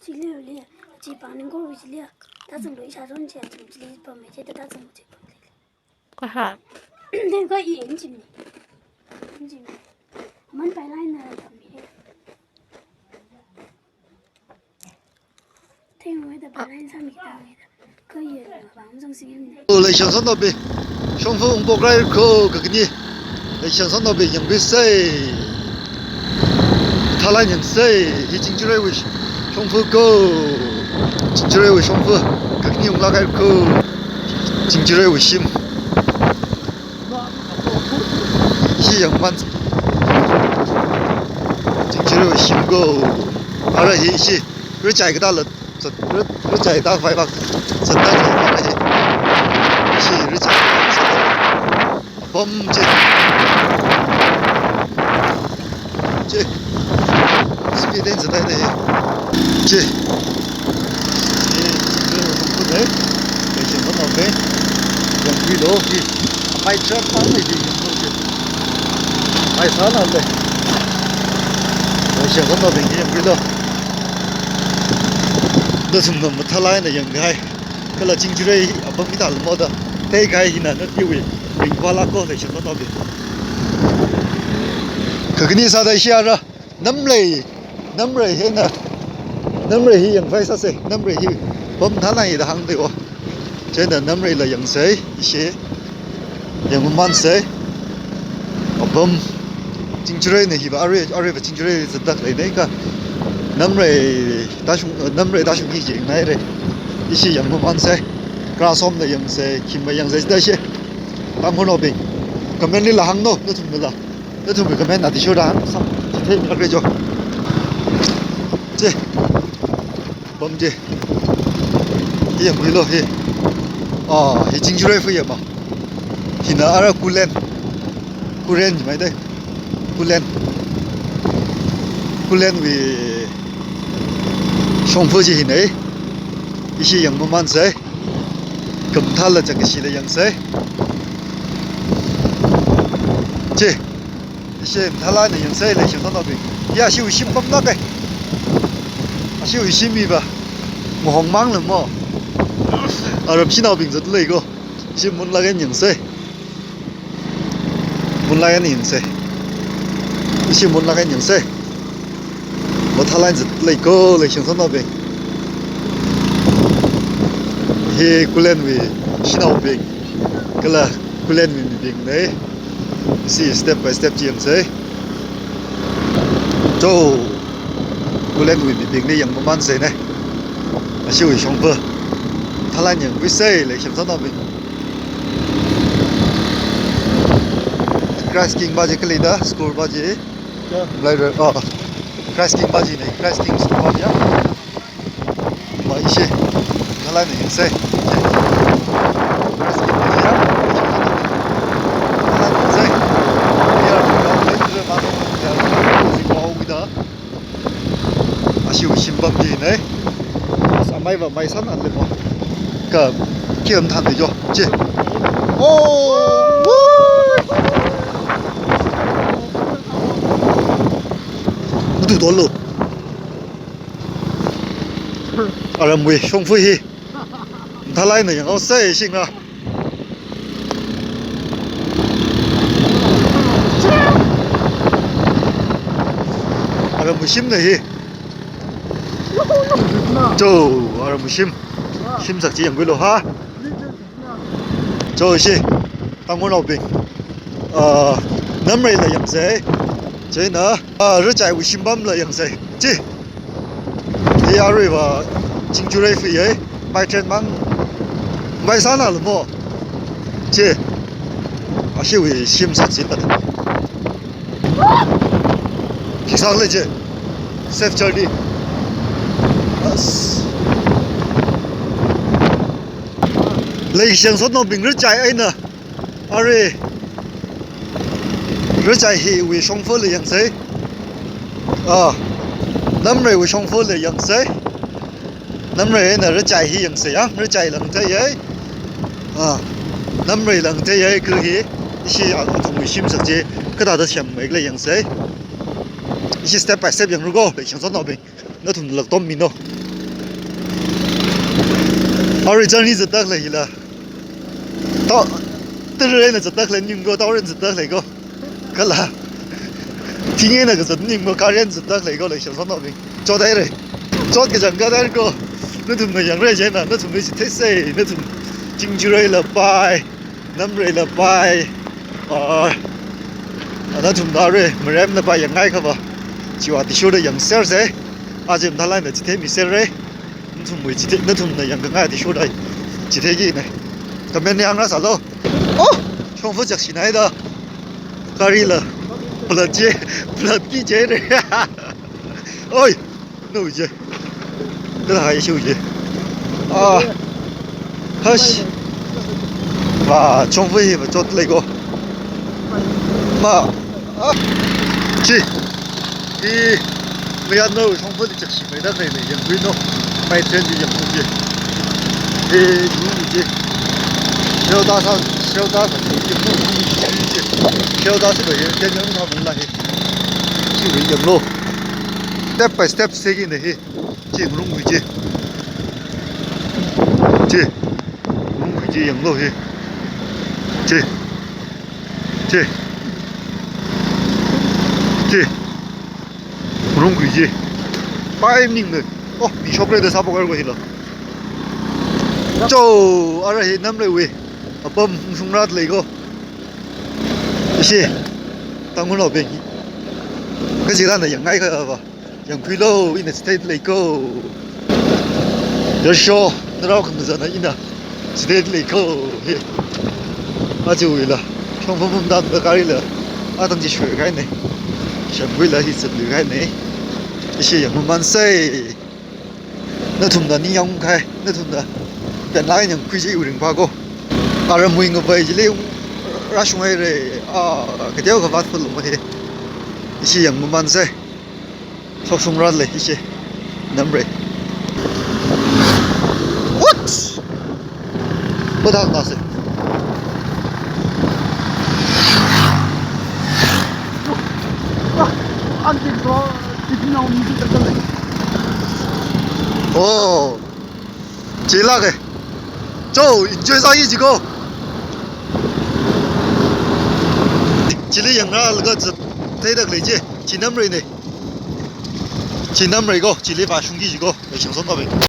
Chile, Japan, go with Lia. Doesn't reach our own chance to please permit it, doesn't take. ก็ค่ะ Then go in, Jimmy. Man by line, take away the balance and make it. Go in, I'm seeing. lấy sản xuất nó bị trong phương bộ cái khô cái gì lấy sản xuất nó bị những cái xây thay lại những xây thì chính trị với trong phương cô chính trị với trong phương cái gì cũng là cái khô chính trị với sim khi những bạn chính trị với sim cô ở đây thì cứ chạy cái đó là cứ chạy ta phải bằng rất là cái này chỉ cứ chạy bom chứ speed đến giờ này chứ không đấy để chuyển bắt đầu đấy dòng video thì máy trước phán này thì không chứ máy sáng nào đây để chuyển bắt đầu mình dòng video nó dùng một thay lại này những cái là chính trị đấy ở bên mình làm đó thế cái gì nó tiêu bị mình qua lá cô để chuyển bắt đầu đi cái này sao đây xia ra nắm lấy hết nè nắm lấy hiện phải sao thế nắm lấy bấm thay lại là hàng điều cho nên nắm lấy là những sẽ những món sẽ bấm chính trị này thì ở đây chính trị rất đặc biệt đấy cả nắm lấy đại chúng cái gì này đấy 이시 양모 만세 그라솜의 영세 김의 영세 대시 땅문어빙 그러면 항노 너tum들라 너tum을 그러면 나디 쇼라 테이블 그래죠 제 범제 이게 뭐로 해이 징주레 후에 뭐 히나 알아 굴렌 뭐이데 굴렌 위 송포지 히네 이시 영문만 세 금탈라 저기 시대 영세 제 이시 탈라는 영세를 신선하게 야 시우 심범나게 시우 심이봐 뭐 홍망는 뭐 아랍 신화빙도 이거 신문 나간 영세 문 나간 영세 이시 문 나간 영세 뭐 탈라는 이거 신선하게 he kulen we shinau big kala kulen we big nei see step by step chiang sei cho kulen we big nei yang man sei ne a siu shong phe thalan yang we sei le sham san big Christ King baji kalida score baji later Christ King baji nei Christ King score baji ma ise thalan yang sei 아시오 신범지네 사마이바 마이 산 안돼 뭐 그 기름 탄 되죠 지 오 무두 돌로 아람무이 송푸히 달라이는 영어 세 싱아 아람무심네 저 아람무심 심삭지 연구로 하 저시 땅문어빙 남레의 영세 저희는 rửa 심밤의 영세 지 이아리와 징주레 피에 바이트만 바이사나를 뭐지 아시위 심삭지다 기상레지 세프처리 lấy sản xuất nó bình rất chạy ấy nè, ari rất chạy thì vì song phương là dạng thế, năm rồi vì song phương là dạng thế, năm rồi là rất chạy thì dạng thế á, rất chạy lần thế ấy, năm rồi lần thế ấy cứ thì chỉ ở trong người sim sạch chứ, cái đó xem mấy cái dạng thế, chỉ step by step dạng rugo để sản xuất nó bình, nó thùng lực tôm mình đâu, originally giật tắc lại là tao từ đây là giật tắc lên nhưng có tao lên giật tắc lại có cái là thì nghe là cái giật nhưng mà cá nhân giật tắc lại có lại sản xuất nào mình cho đây này cho cái chẳng cái đấy có nó thùng này chẳng đây chứ nào nó thùng này chỉ thế xe nó thùng chính chú đây là bài năm đây là bài nó thùng đó rồi mà em là bàiอย่างง่ายครับchỉว่าที่ช่วยได้อย่างเซลล์เลยอาจจะทำอะไรเนี่ยจิตเทมีเซลล์เลยนั่นทุ่มมือจิตนั่นทุ่มเนี่ยอย่างง่ายที่ช่วยได้จิตเทกี่เนี่ยก็เป็นอย่างนั้นสิลูกโอ้ช่องฟูจากที่ไหนเด้อการีเลยปลัดกี่เจเลยโอ้ยนู่นเจก็หายชิวเจเฮ้ยว่าช่องฟูมาจดเลยก็มาจีไม่อันนู้นช่องฟูที่จากที่ไม่ได้เลยยังวิ่งโน่ไม่เทรนด์ยังมุ่งเจรู้เจเช้า大上ยังมุ่งเจเช้า大是个人天天他们那些是为ยังโล step by step เสกเนี่ยเจมุ่งเจมุ่งเจยังโลเจ그런 거지. 파이밍은 미쇼브레드 사보 걸고 해라. 저 알아 해 남래 왜? 아범 숭라들 이거. 이시 당근 어뱅이. 그 시간에 양가이 가 봐. 양귀로 인의 스테이트 레이고. 여쇼 너라고 그러잖아 이나. 스테이트 레이고. 아주 왜라. 평범범 다 가리라. 아던지 쉬어 가네. 想回来一次离开你，一些人慢些，那同的你用开，那同的本来人亏起有人花过，阿人每个位置里，拉上来嘞个条个发出龙的，一些人慢些，说送来嘞一些，number，what？不当那些。오, 제일하게. 저 인제 사이 지고. 지리 영라 그거 thấy được lấy chứ? Chỉ năm rồi này. Chỉ năm rồi cô, chỉ lấy vài xung đi chứ cô. Để chẳng sống đâu mình.